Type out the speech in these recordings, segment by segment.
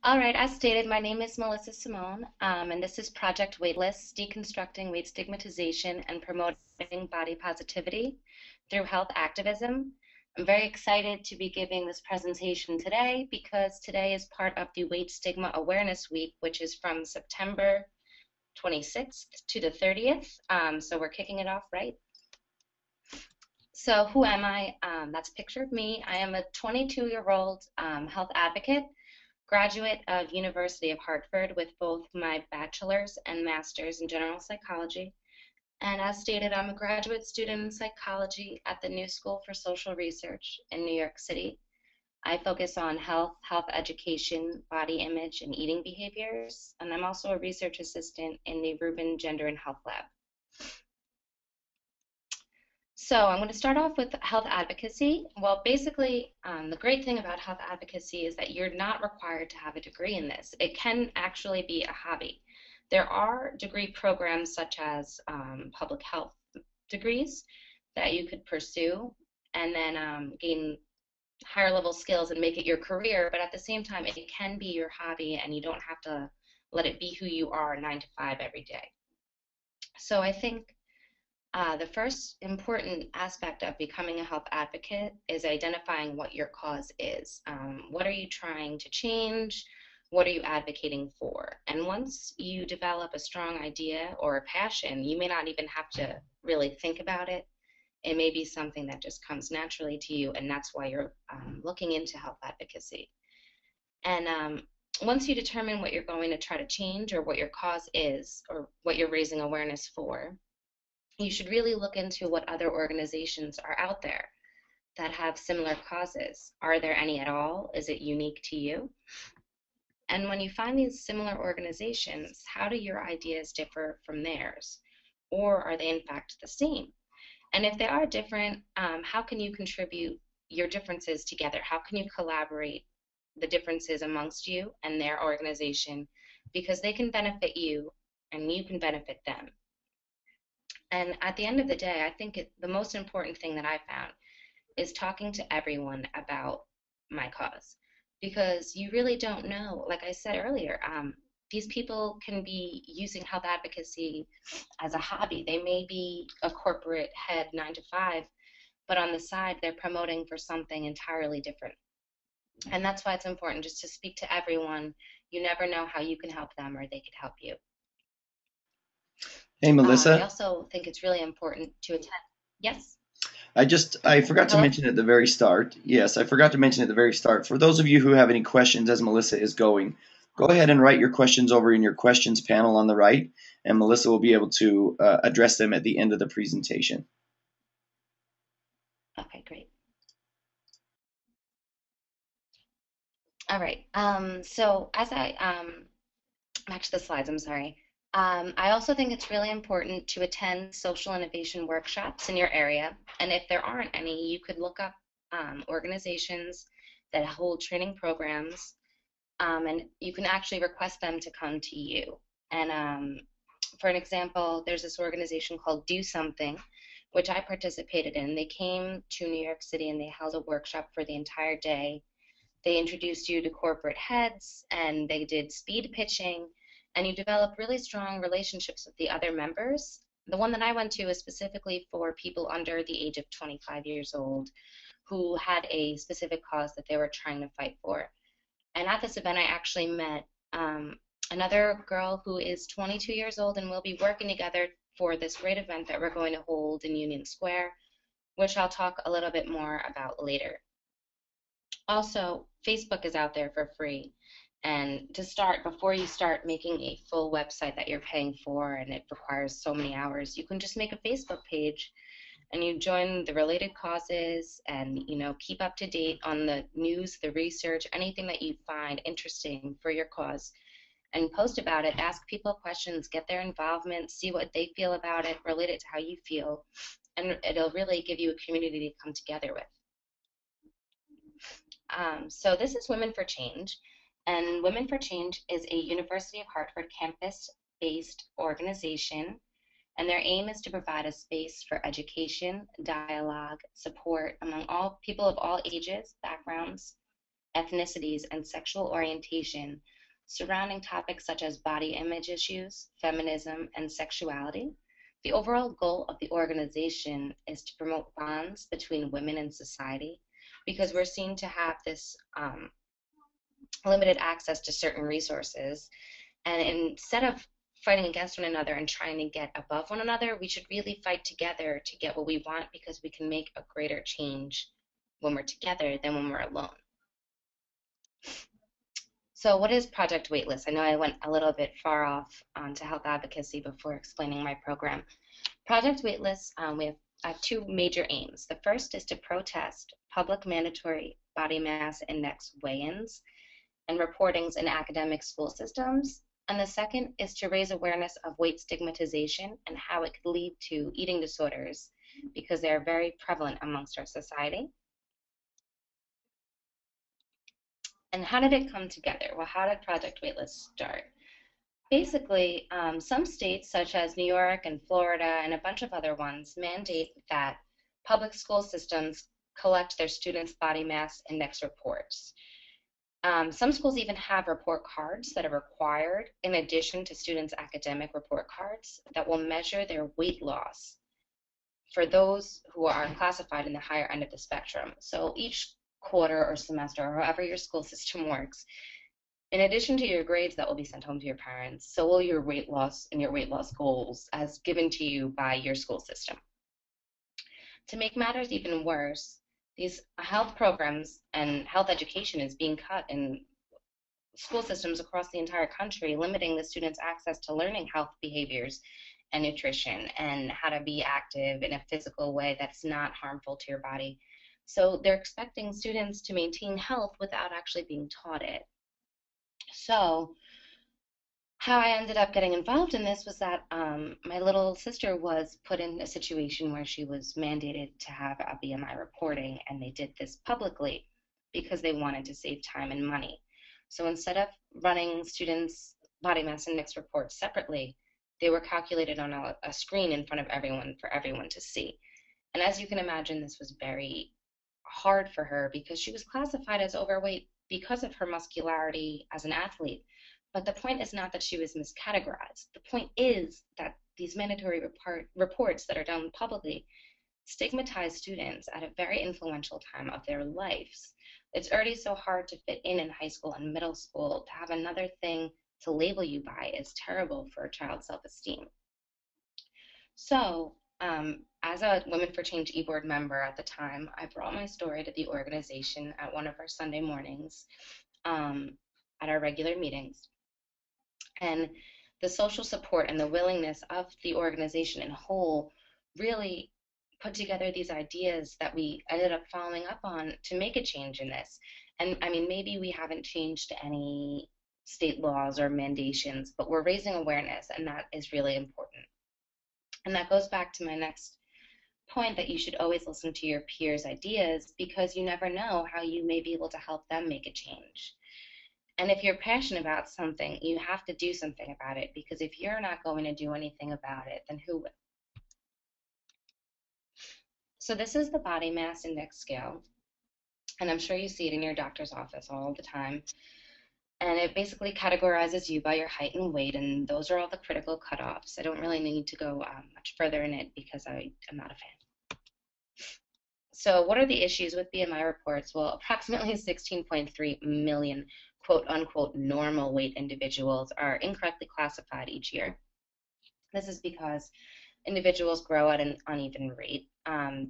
All right, as stated, my name is Melissa Simone, and this is Project Weightless, deconstructing weight stigmatization and promoting body positivity through health activism. I'm very excited to be giving this presentation today because today is part of the Weight Stigma Awareness Week, which is from September 26th to the 30th. So we're kicking it off right. So who am I? That's a picture of me. I am a 22-year-old health advocate, graduate of University of Hartford with both my bachelor's and master's in general psychology. And as stated, I'm a graduate student in psychology at the New School for Social Research in New York City. I focus on health, health education, body image, and eating behaviors. And I'm also a research assistant in the Rubin Gender and Health Lab. So I'm going to start off with health advocacy. Well, basically, the great thing about health advocacy is that you're not required to have a degree in this. It can actually be a hobby. There are degree programs such as public health degrees that you could pursue and then gain higher level skills and make it your career, but at the same time, it can be your hobby and you don't have to let it be who you are 9 to 5 every day. So I think the first important aspect of becoming a health advocate is identifying what your cause is. What are you trying to change? What are you advocating for? And once you develop a strong idea or a passion, you may not even have to really think about it. It may be something that just comes naturally to you, and that's why you're looking into health advocacy. And once you determine what you're going to try to change or what your cause is or what you're raising awareness for, you should really look into what other organizations are out there that have similar causes. Are there any at all? Is it unique to you? And when you find these similar organizations, how do your ideas differ from theirs? Or are they in fact the same? And if they are different, how can you contribute your differences together? How can you collaborate the differences amongst you and their organization? Because they can benefit you and you can benefit them. And at the end of the day, I think the most important thing that I found is talking to everyone about my cause, because you really don't know, like I said earlier, these people can be using health advocacy as a hobby. They may be a corporate head 9 to 5, but on the side, they're promoting for something entirely different. And that's why it's important just to speak to everyone. You never know how you can help them or they could help you. Hey, I Melissa. also think it's really important to attend. Yes? I forgot to Hello? mention at the very start. Yes, I forgot to mention at the very start. For those of you who have any questions as Melissa is going, go ahead and write your questions over in your questions panel on the right, and Melissa will be able to address them at the end of the presentation. Okay, great. All right. So as I match the slides, I'm sorry. I also think it's really important to attend social innovation workshops in your area. And if there aren't any, you could look up organizations that hold training programs, and you can actually request them to come to you. And for an example, there's this organization called Do Something, which I participated in. They came to New York City and they held a workshop for the entire day. They introduced you to corporate heads and they did speed pitching, and you develop really strong relationships with the other members. The one that I went to is specifically for people under the age of 25 years old who had a specific cause that they were trying to fight for. And at this event, I actually met another girl who is 22 years old, and we'll be working together for this great event that we're going to hold in Union Square, which I'll talk a little bit more about later. Also, Facebook is out there for free. And to start, before you start making a full website that you're paying for and it requires so many hours, you can just make a Facebook page and you join the related causes and keep up to date on the news, the research, anything that you find interesting for your cause, and post about it. Ask people questions, get their involvement, see what they feel about it, relate it to how you feel, and it'll really give you a community to come together with. So this is Women for Change, and Women for Change is a University of Hartford campus-based organization, and their aim is to provide a space for education, dialogue, support among all people of all ages, backgrounds, ethnicities, and sexual orientation surrounding topics such as body image issues, feminism, and sexuality. The overall goal of the organization is to promote bonds between women and society because we're seen to have this limited access to certain resources. And instead of fighting against one another and trying to get above one another, we should really fight together to get what we want because we can make a greater change when we're together than when we're alone. So what is Project Weightless? I know I went a little bit far off onto health advocacy before explaining my program. Project Weightless, we have two major aims. The first is to protest public mandatory body mass index weigh-ins and reportings in academic school systems. And the second is to raise awareness of weight stigmatization and how it could lead to eating disorders because they are very prevalent amongst our society. And how did it come together? Well, how did Project Weightless start? Basically, some states such as New York and Florida and a bunch of other ones mandate that public school systems collect their students' body mass index reports. Some schools even have report cards that are required in addition to students' academic report cards that will measure their weight loss for those who are classified in the higher end of the spectrum. So each quarter or semester, or however your school system works, in addition to your grades that will be sent home to your parents, so will your weight loss and your weight loss goals as given to you by your school system. To make matters even worse, these health programs and health education is being cut in school systems across the entire country, limiting the students' access to learning health behaviors and nutrition and how to be active in a physical way that's not harmful to your body. So they're expecting students to maintain health without actually being taught it. So how I ended up getting involved in this was that my little sister was put in a situation where she was mandated to have a BMI reporting, and they did this publicly because they wanted to save time and money. So instead of running students' body mass index reports separately, they were calculated on a screen in front of everyone for everyone to see. And as you can imagine, this was very hard for her because she was classified as overweight because of her muscularity as an athlete. But the point is not that she was miscategorized. The point is that these mandatory reports that are done publicly stigmatize students at a very influential time of their lives. It's already so hard to fit in high school and middle school. To have another thing to label you by is terrible for a child's self-esteem. So, as a Women for Change e-board member at the time, I brought my story to the organization at one of our Sunday mornings at our regular meetings. And the social support and the willingness of the organization in whole really put together these ideas that we ended up following up on to make a change in this. And I mean, maybe we haven't changed any state laws or mandations, but we're raising awareness, and that is really important. And that goes back to my next point, that you should always listen to your peers' ideas because you never know how you may be able to help them make a change. And if you're passionate about something, you have to do something about it, because if you're not going to do anything about it, then who will? So this is the body mass index scale, and I'm sure you see it in your doctor's office all the time. And it basically categorizes you by your height and weight, and those are all the critical cutoffs. I don't really need to go much further in it because I'm not a fan. So what are the issues with BMI reports? Well, approximately 16.3 million quote-unquote normal weight individuals are incorrectly classified each year. This is because individuals grow at an uneven rate.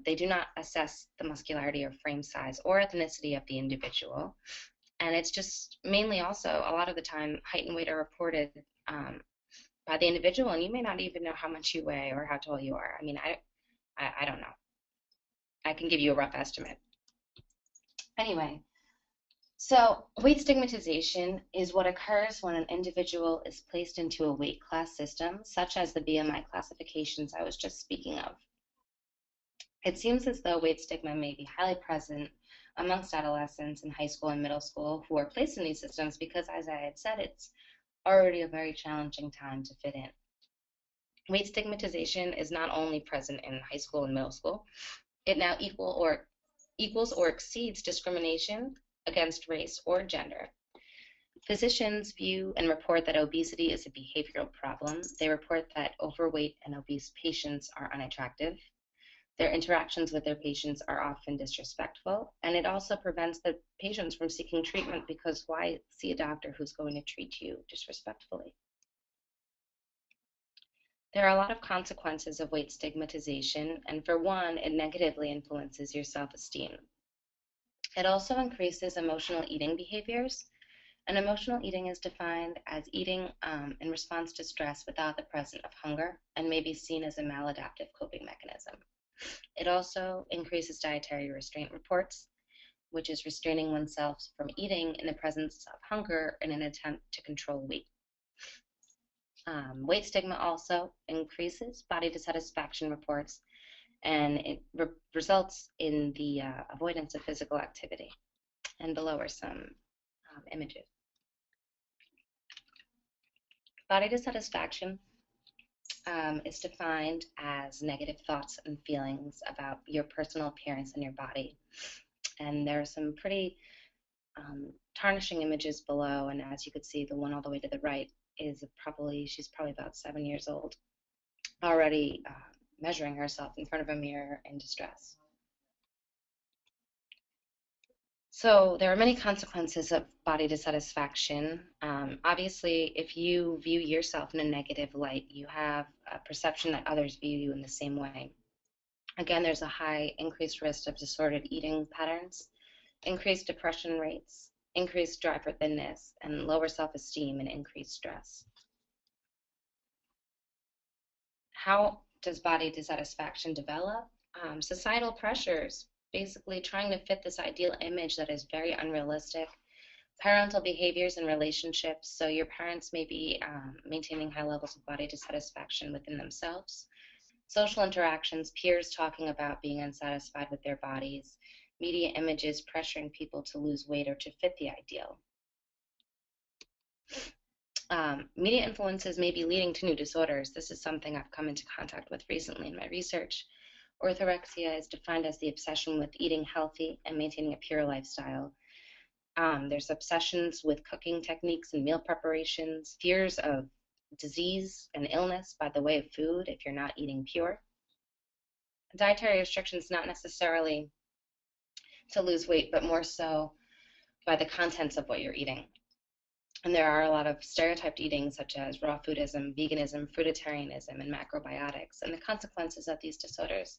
They do not assess the muscularity or frame size or ethnicity of the individual. And it's just mainly also, a lot of the time, height and weight are reported by the individual, and you may not even know how much you weigh or how tall you are. I mean, I don't know. I can give you a rough estimate. Anyway, so weight stigmatization is what occurs when an individual is placed into a weight class system, such as the BMI classifications I was just speaking of. It seems as though weight stigma may be highly present amongst adolescents in high school and middle school who are placed in these systems because, as I had said, it's already a very challenging time to fit in. Weight stigmatization is not only present in high school and middle school, it now equals or exceeds discrimination against race or gender. Physicians view and report that obesity is a behavioral problem. They report that overweight and obese patients are unattractive. Their interactions with their patients are often disrespectful, and it also prevents the patients from seeking treatment because why see a doctor who's going to treat you disrespectfully? There are a lot of consequences of weight stigmatization, and for one, it negatively influences your self-esteem. It also increases emotional eating behaviors, and emotional eating is defined as eating in response to stress without the presence of hunger and may be seen as a maladaptive coping mechanism. It also increases dietary restraint reports, which is restraining oneself from eating in the presence of hunger in an attempt to control weight. Weight stigma also increases body dissatisfaction reports, and it results in the avoidance of physical activity. And below are some images. Body dissatisfaction is defined as negative thoughts and feelings about your personal appearance and your body. And there are some pretty tarnishing images below, and as you could see, the one all the way to the right is she's probably about 7 years old, already measuring herself in front of a mirror in distress. So there are many consequences of body dissatisfaction. Obviously, if you view yourself in a negative light, you have a perception that others view you in the same way. Again, there's a high increased risk of disordered eating patterns, increased depression rates, increased drive for thinness, and lower self-esteem and increased stress. How does body dissatisfaction develop? Societal pressures, basically trying to fit this ideal image that is very unrealistic. Parental behaviors and relationships, so your parents may be maintaining high levels of body dissatisfaction within themselves. Social interactions, peers talking about being unsatisfied with their bodies, media images pressuring people to lose weight or to fit the ideal. Media influences may be leading to new disorders. This is something I've come into contact with recently in my research. Orthorexia is defined as the obsession with eating healthy and maintaining a pure lifestyle. There's obsessions with cooking techniques and meal preparations, fears of disease and illness by the way of food if you're not eating pure. Dietary restrictions not necessarily to lose weight, but more so by the contents of what you're eating. And there are a lot of stereotyped eating, such as raw foodism, veganism, fruitarianism, and macrobiotics. And the consequences of these disorders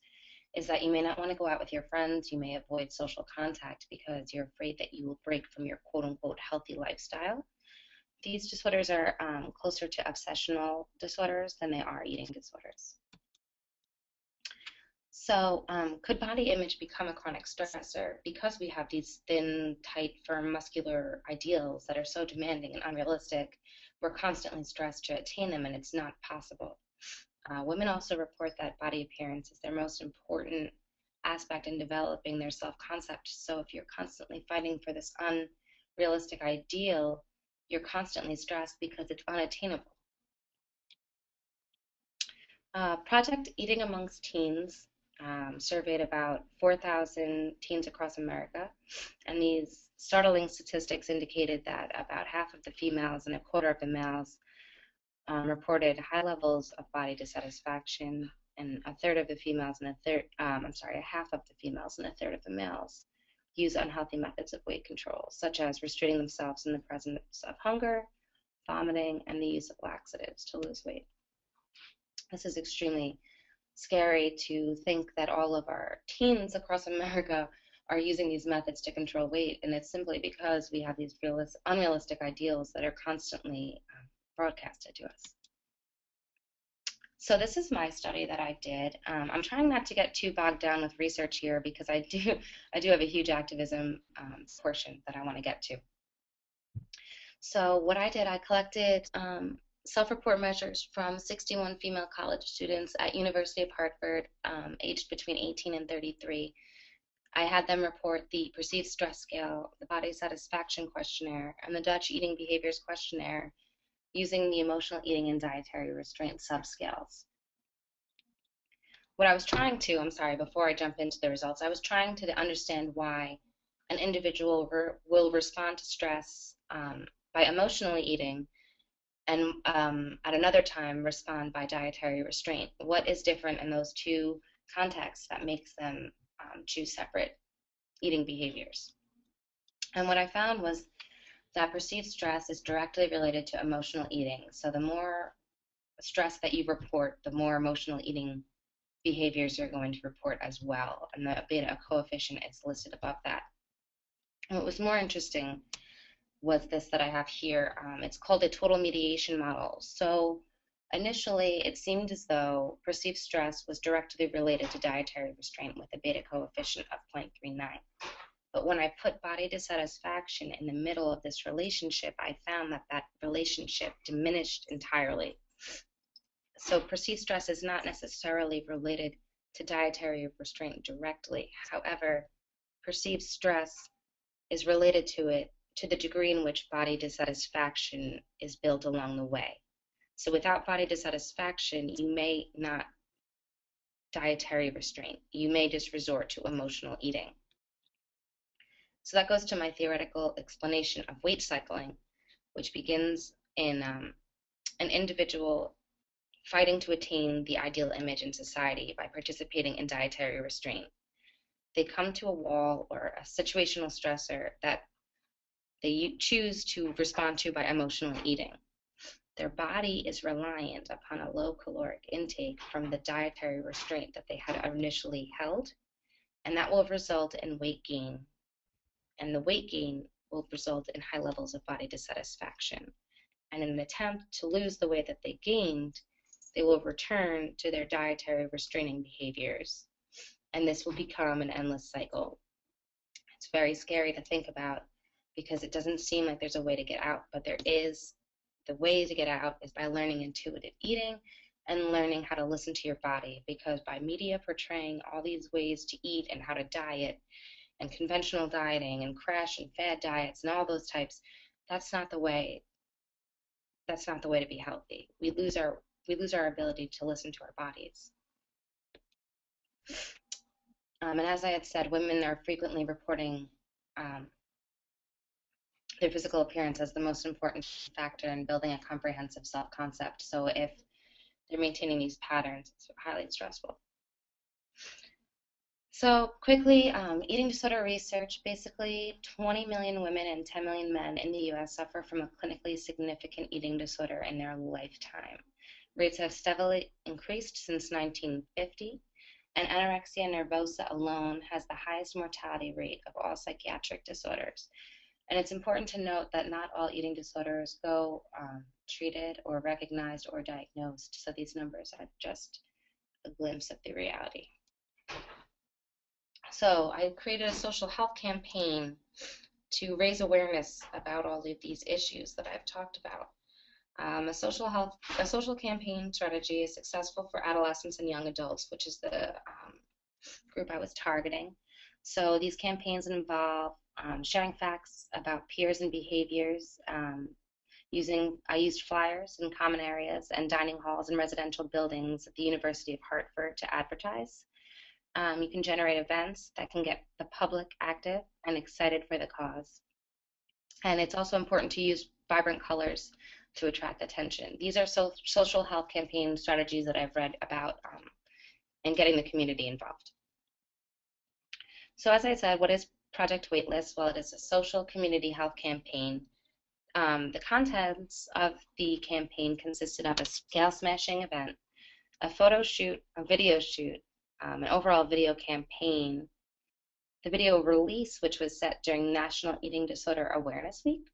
is that you may not want to go out with your friends. You may avoid social contact because you're afraid that you will break from your quote-unquote healthy lifestyle. These disorders are closer to obsessional disorders than they are eating disorders. So could body image become a chronic stressor? Because we have these thin, tight, firm, muscular ideals that are so demanding and unrealistic, we're constantly stressed to attain them, and it's not possible. Women also report that body appearance is their most important aspect in developing their self-concept. So if you're constantly fighting for this unrealistic ideal, you're constantly stressed because it's unattainable. Project Eating Amongst Teens surveyed about 4,000 teens across America, and these startling statistics indicated that about half of the females and a quarter of the males reported high levels of body dissatisfaction, and a third of the females and a half of the females and a third of the males use unhealthy methods of weight control, such as restraining themselves in the presence of hunger, vomiting, and the use of laxatives to lose weight. This is extremely scary to think that all of our teens across America are using these methods to control weight, and it's simply because we have these unrealistic ideals that are constantly broadcasted to us. So this is my study that I did. I'm trying not to get too bogged down with research here because I do have a huge activism portion that I want to get to. So what I did, I collected self-report measures from 61 female college students at University of Hartford, aged between 18 and 33. I had them report the perceived stress scale, the body satisfaction questionnaire, and the Dutch eating behaviors questionnaire using the emotional eating and dietary restraint subscales. What I was trying to, before I jump into the results, I was trying to understand why an individual will respond to stress by emotionally eating, and at another time respond by dietary restraint. What is different in those two contexts that makes them choose separate eating behaviors? And what I found was that perceived stress is directly related to emotional eating. So the more stress that you report, the more emotional eating behaviors you're going to report as well. And the beta coefficient is listed above that. And what was more interesting was this that I have here. It's called a total mediation model. So initially, it seemed as though perceived stress was directly related to dietary restraint with a beta coefficient of 0.39. But when I put body dissatisfaction in the middle of this relationship, I found that that relationship diminished entirely. So perceived stress is not necessarily related to dietary restraint directly. However, perceived stress is related to it to the degree in which body dissatisfaction is built along the way. So without body dissatisfaction, you may not dietary restraint. You may just resort to emotional eating. So that goes to my theoretical explanation of weight cycling, which begins in an individual fighting to attain the ideal image in society by participating in dietary restraint. They come to a wall or a situational stressor that they choose to respond to by emotional eating. Their body is reliant upon a low caloric intake from the dietary restraint that they had initially held, and that will result in weight gain. And the weight gain will result in high levels of body dissatisfaction. And in an attempt to lose the weight that they gained, they will return to their dietary restraining behaviors. And this will become an endless cycle. It's very scary to think about because it doesn't seem like there's a way to get out, but there is. The way to get out is by learning intuitive eating and learning how to listen to your body, because by media portraying all these ways to eat and how to diet and conventional dieting and crash and fad diets and all those types, that's not the way to be healthy. We lose our ability to listen to our bodies. And as I had said, women are frequently reporting their physical appearance as the most important factor in building a comprehensive self-concept. So if they're maintaining these patterns, it's highly stressful. So quickly, eating disorder research, basically 20 million women and 10 million men in the US suffer from a clinically significant eating disorder in their lifetime. Rates have steadily increased since 1950, and anorexia nervosa alone has the highest mortality rate of all psychiatric disorders. And it's important to note that not all eating disorders go treated or recognized or diagnosed, so these numbers are just a glimpse of the reality. So I created a social health campaign to raise awareness about all of these issues that I've talked about. A social campaign strategy is successful for adolescents and young adults, which is the group I was targeting. So these campaigns involve sharing facts about peers and behaviors. I used flyers in common areas and dining halls and residential buildings at the University of Hartford to advertise. You can generate events that can get the public active and excited for the cause. And it's also important to use vibrant colors to attract attention. These are social health campaign strategies that I've read about in getting the community involved. So as I said, what is Project Weightless? Well, it is a social community health campaign. The contents of the campaign consisted of a scale smashing event, a photo shoot, a video shoot, an overall video campaign, the video release, which was set during National Eating Disorder Awareness Week,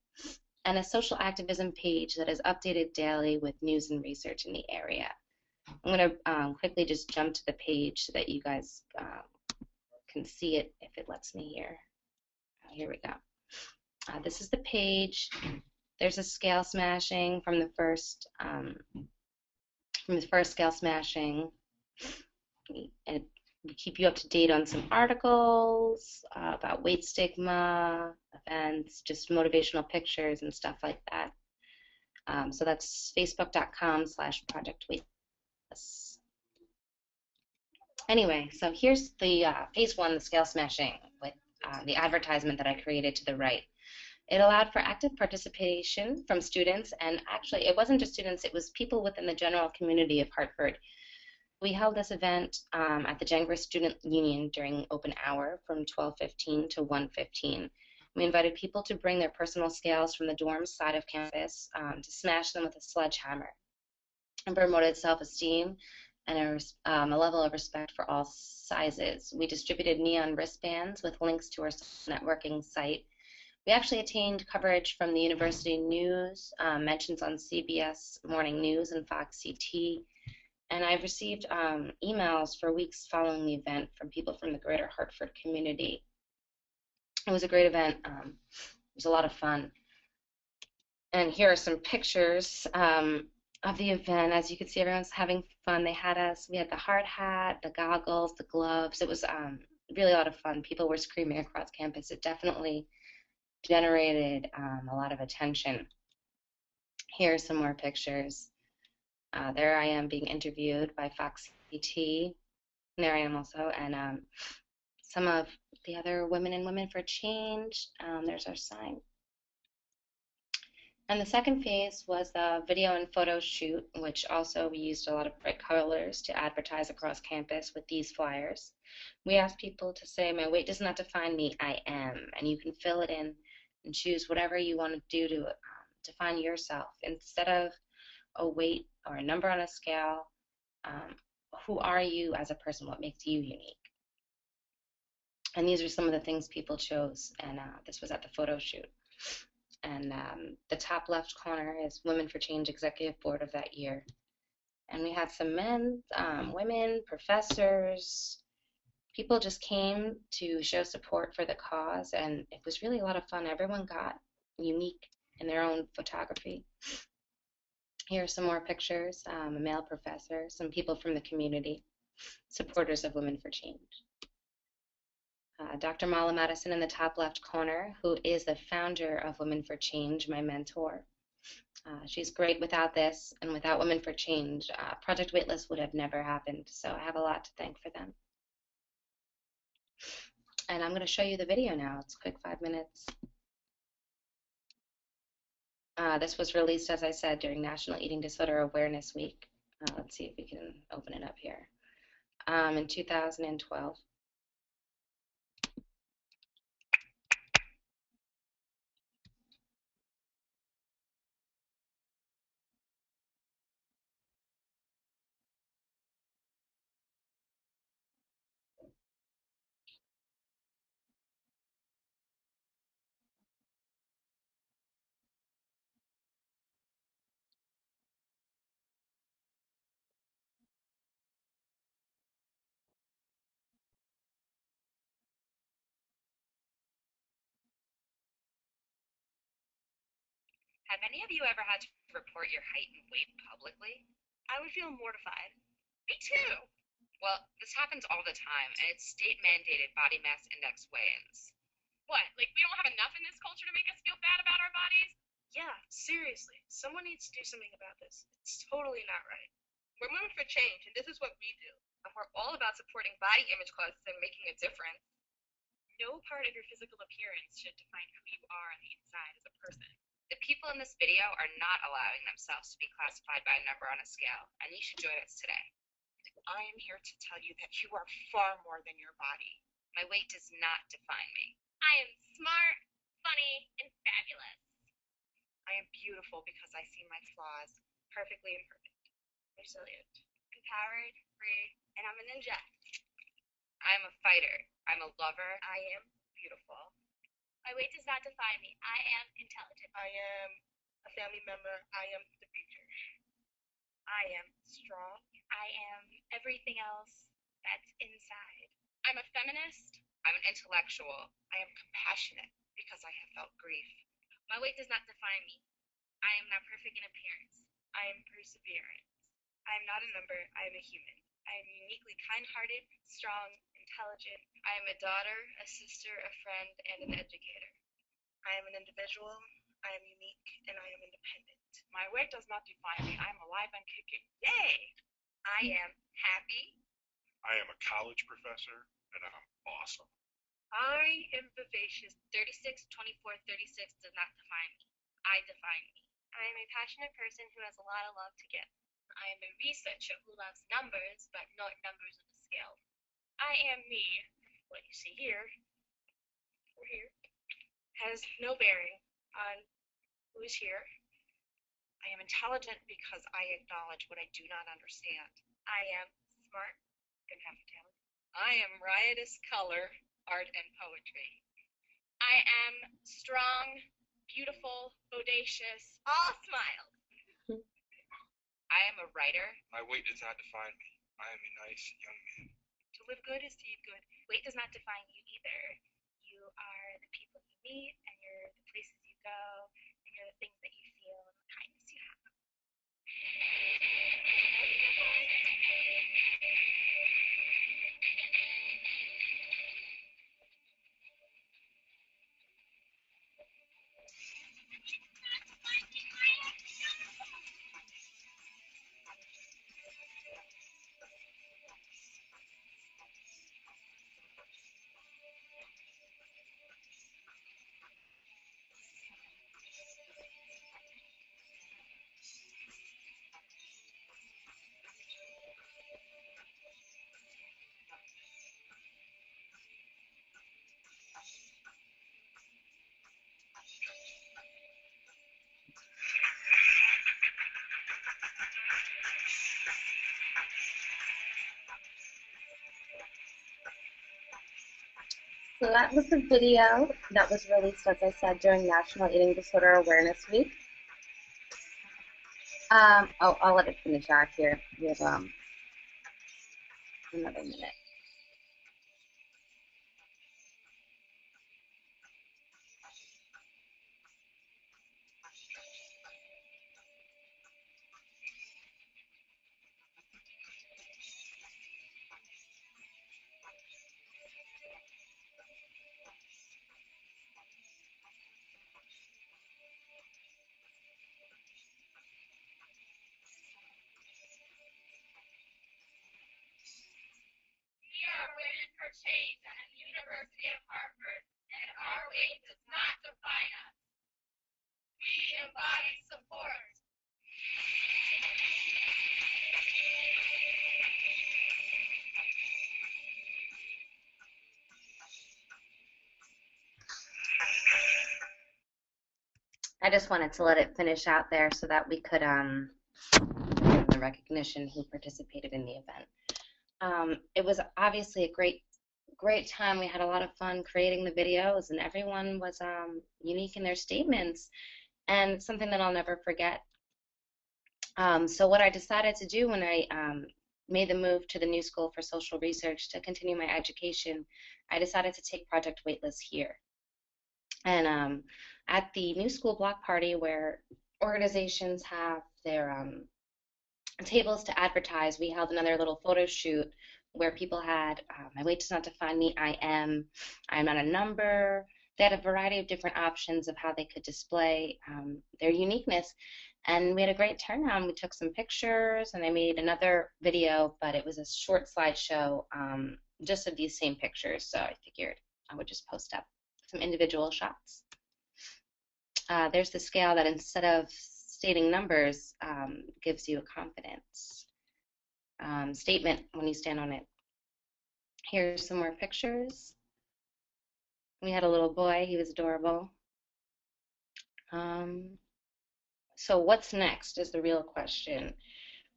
and a social activism page that is updated daily with news and research in the area. I'm going to quickly just jump to the page so that you guys can see it if it lets me here. Here we go. This is the page. There's a scale smashing from the first scale smashing. And we keep you up to date on some articles about weight stigma, events, just motivational pictures and stuff like that. So that's facebook.com/Project Weightless. Anyway, so here's the phase one, the scale smashing, with the advertisement that I created to the right. It allowed for active participation from students, and actually, it wasn't just students, it was people within the general community of Hartford. We held this event at the Jangor Student Union during open hour from 12:15 to 1:15. We invited people to bring their personal scales from the dorm side of campus to smash them with a sledgehammer, and promoted self-esteem and a level of respect for all sizes. We distributed neon wristbands with links to our networking site. We actually attained coverage from the University News, mentions on CBS Morning News and Fox CT, and I've received emails for weeks following the event from people from the greater Hartford community. It was a great event. It was a lot of fun. And here are some pictures of the event. As you can see, everyone's having fun. We had the hard hat, the goggles, the gloves. It was really a lot of fun. People were screaming across campus. It definitely generated a lot of attention. Here are some more pictures. There I am being interviewed by Fox CT. There I am also, and some of the other women and Women for Change. There's our sign. And the second phase was the video and photo shoot, which also we used a lot of bright colors to advertise across campus with these flyers. We asked people to say, "My weight does not define me, I am," and you can fill it in and choose whatever you want to do to define yourself. Instead of a weight or a number on a scale, who are you as a person? What makes you unique? And these are some of the things people chose, and this was at the photo shoot. And the top left corner is Women for Change Executive Board of that year. And we had some men, women, professors. People just came to show support for the cause, and it was really a lot of fun. Everyone got unique in their own photography. Here are some more pictures, a male professor, some people from the community, supporters of Women for Change. Dr. Mala Madison in the top left corner, who is the founder of Women for Change, my mentor. She's great. Without this and without Women for Change, Project Weightless would have never happened, so I have a lot to thank for them. And I'm going to show you the video now. It's a quick 5 minutes. This was released, as I said, during National Eating Disorder Awareness Week. Let's see if we can open it up here. In 2012. Have any of you ever had to report your height and weight publicly? I would feel mortified. Me too. Well, this happens all the time, and it's state-mandated body mass index weigh-ins. What, like we don't have enough in this culture to make us feel bad about our bodies? Yeah, seriously. Someone needs to do something about this. It's totally not right. We're Women for Change, and this is what we do. And we're all about supporting body image causes and making a difference. No part of your physical appearance should define who you are on the inside as a person. The people in this video are not allowing themselves to be classified by a number on a scale, and you should join us today. I am here to tell you that you are far more than your body. My weight does not define me. I am smart, funny, and fabulous. I am beautiful because I see my flaws, perfectly imperfect, resilient, empowered, free, and I'm a ninja. I am a fighter. I'm a lover. I am beautiful. My weight does not define me. I am intelligent. I am a family member. I am the future. I am strong. I am everything else that's inside. I'm a feminist. I'm an intellectual. I am compassionate because I have felt grief. My weight does not define me. I am not perfect in appearance. I am perseverance. I am not a number. I am a human. I am uniquely kind-hearted, strong, intelligent. I am a daughter, a sister, a friend, and an educator. I am an individual. I am unique, and I am independent. My weight does not define me. I am alive and kicking. Yay! I am happy. I am a college professor, and I'm awesome. I am vivacious. 36, 24, 36 does not define me. I define me. I am a passionate person who has a lot of love to give. I am a researcher who loves numbers, but not numbers on a scale. I am me. What you see here, or here, has no bearing on who is here. I am intelligent because I acknowledge what I do not understand. I am smart and have talent. I am riotous color, art, and poetry. I am strong, beautiful, bodacious, all smiles. I am a writer. My weight does not define me. I am a nice young man. To live good is to eat good. Weight does not define you either. You are the people you meet, and you're the places you go, and you're the things that you feel, and the kindness you have. So that was the video that was released, as I said, during National Eating Disorder Awareness Week. I'll let it finish out here. We have another minute. We are women for change at the University of Hartford, and our weight does not define us. We embody support. I just wanted to let it finish out there so that we could give the recognition who participated in the event. It was obviously a great time. We had a lot of fun creating the videos, and everyone was unique in their statements, and something that I'll never forget. So what I decided to do when I made the move to the New School for Social Research to continue my education, I decided to take Project Weightless here. And at the New School block party, where organizations have their tables to advertise, we held another little photo shoot where people had my weight does not define me, I'm not a number. They had a variety of different options of how they could display their uniqueness, and we had a great turnout. We took some pictures, and I made another video, but it was a short slideshow just of these same pictures, so I figured I would just post up some individual shots. There's the scale that, instead of stating numbers, gives you a confidence statement when you stand on it. Here's some more pictures. We had a little boy, he was adorable. So what's next is the real question.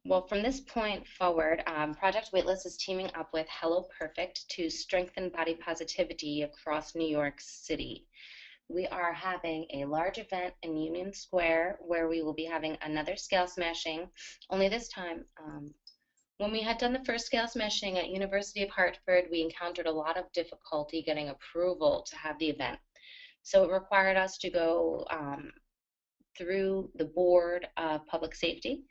Well, from this point forward, Project Weightless is teaming up with Hello Perfect to strengthen body positivity across New York City. We are having a large event in Union Square where we will be having another scale smashing, only this time, when we had done the first scale smashing at University of Hartford, we encountered a lot of difficulty getting approval to have the event. So it required us to go through the Board of Public Safety,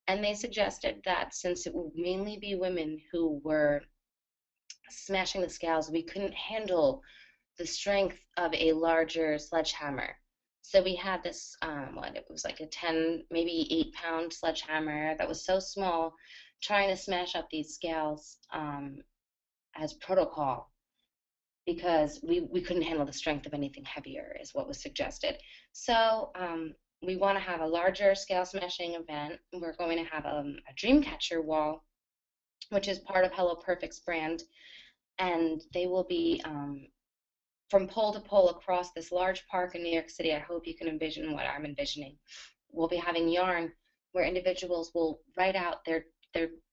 and they suggested that since it would mainly be women who were smashing the scales, we couldn't handle the strength of a larger sledgehammer. So we had this, it was like a 10, maybe 8-pound sledgehammer that was so small, trying to smash up these scales as protocol. because we couldn't handle the strength of anything heavier, is what was suggested. So we want to have a larger scale smashing event. We're going to have a Dreamcatcher wall, which is part of Hello Perfect's brand, and they will be from pole to pole across this large park in New York City. I hope you can envision what I'm envisioning. We'll be having yarn where individuals will write out their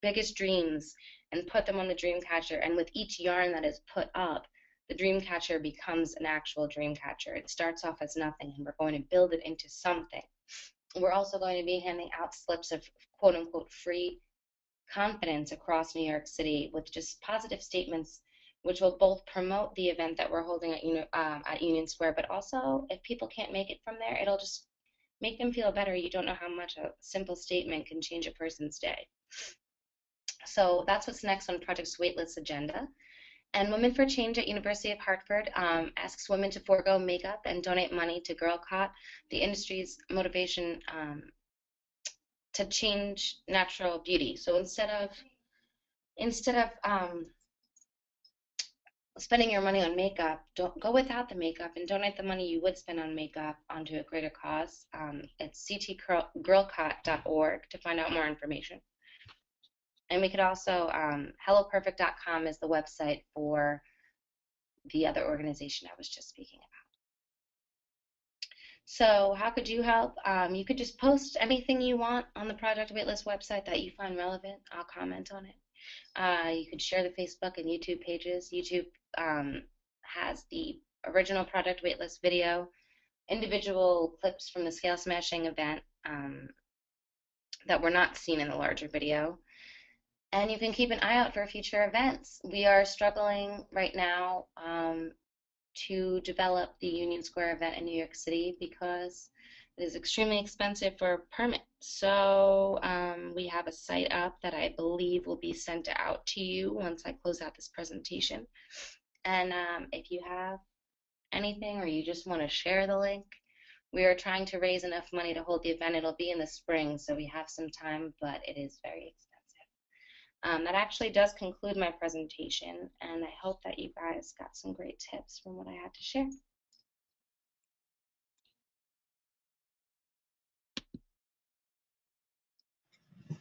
biggest dreams and put them on the Dreamcatcher, and with each yarn that is put up, the Dreamcatcher becomes an actual Dreamcatcher. It starts off as nothing, and we're going to build it into something. We're also going to be handing out slips of quote-unquote free confidence across New York City with just positive statements, which will both promote the event that we're holding at Union Square, but also if people can't make it from there, it'll just make them feel better. You don't know how much a simple statement can change a person's day. So that's what's next on Project Weightless agenda. And Women for Change at University of Hartford asks women to forego makeup and donate money to GirlCot, the industry's motivation to change natural beauty. So instead of spending your money on makeup, don't go without the makeup and donate the money you would spend on makeup onto a greater cause. It's ctgirlcot.org to find out more information. And we could also, helloperfect.com is the website for the other organization I was just speaking about. So how could you help? You could just post anything you want on the Project Weightless website that you find relevant. I'll comment on it. You could share the Facebook and YouTube pages. YouTube has the original Project Weightless video, individual clips from the scale smashing event that were not seen in the larger video. And you can keep an eye out for future events. We are struggling right now to develop the Union Square event in New York City because it is extremely expensive for a permit. So we have a site up that I believe will be sent out to you once I close out this presentation. And if you have anything or you just want to share the link, we are trying to raise enough money to hold the event. It'll be in the spring, so we have some time, but it is very expensive. That actually does conclude my presentation, and I hope that you guys got some great tips from what I had to share.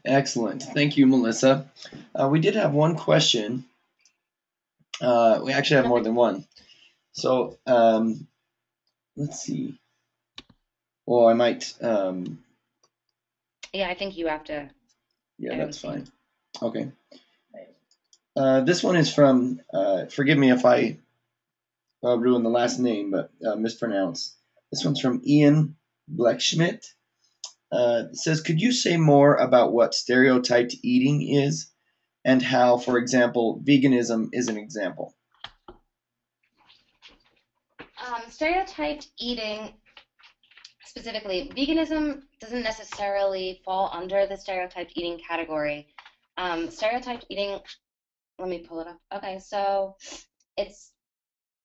Excellent. Thank you, Melissa. We did have one question. We actually have more than one. So let's see. Well, I might. Yeah, I think you have to. Yeah, that's fine. Okay. This one is from, forgive me if I ruin the last name, but mispronounce. This one's from Ian Bleckschmidt. It says, could you say more about what stereotyped eating is and how, for example, veganism is an example? Stereotyped eating, specifically, veganism doesn't necessarily fall under the stereotyped eating category. Stereotyped eating, let me pull it up. Okay, so it's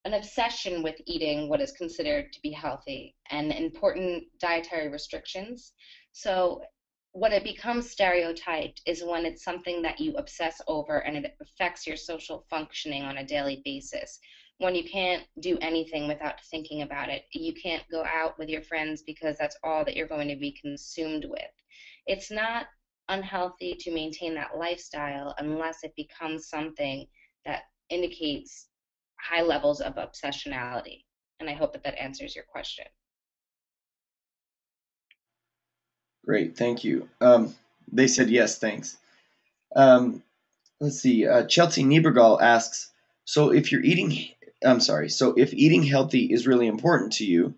an obsession with eating what is considered to be healthy and important dietary restrictions. So when it becomes stereotyped is when it's something that you obsess over and it affects your social functioning on a daily basis. When you can't do anything without thinking about it, you can't go out with your friends because that's all that you're going to be consumed with. It's not unhealthy to maintain that lifestyle unless it becomes something that indicates high levels of obsessionality. And I hope that that answers your question. Great, thank you. They said yes, thanks. Let's see. Chelsea Niebergall asks, so if eating healthy is really important to you,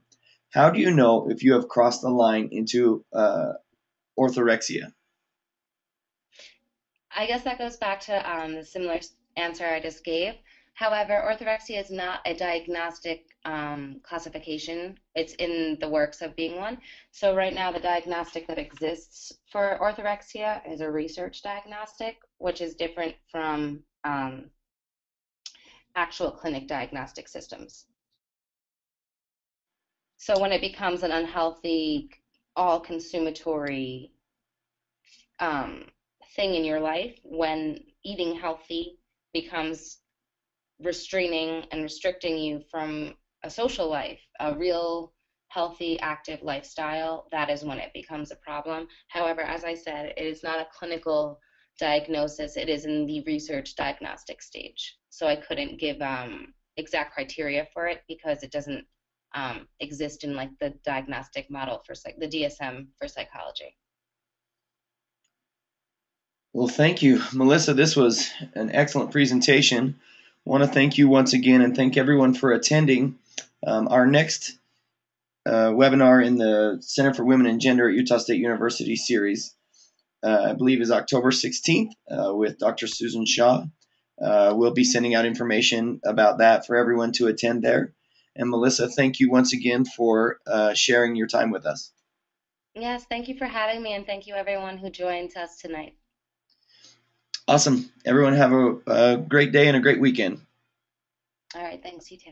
how do you know if you have crossed the line into orthorexia? I guess that goes back to the similar answer I just gave. However, orthorexia is not a diagnostic classification. It's in the works of being one. So right now, the diagnostic that exists for orthorexia is a research diagnostic, which is different from actual clinic diagnostic systems. So when it becomes an unhealthy, all-consumatory thing in your life, when eating healthy becomes restraining and restricting you from a social life, a real healthy, active lifestyle, that is when it becomes a problem. However, as I said, it is not a clinical diagnosis. It is in the research diagnostic stage. So I couldn't give exact criteria for it because it doesn't exist in like the diagnostic model for the DSM for psychology. Well, thank you, Melissa. This was an excellent presentation. I want to thank you once again and thank everyone for attending. Our next webinar in the Center for Women and Gender at Utah State University series, I believe, is October 16th with Dr. Susan Shaw. We'll be sending out information about that for everyone to attend there. And Melissa, thank you once again for sharing your time with us. Yes, thank you for having me, and thank you everyone who joined us tonight. Awesome. Everyone have a great day and a great weekend. All right, thanks. You too.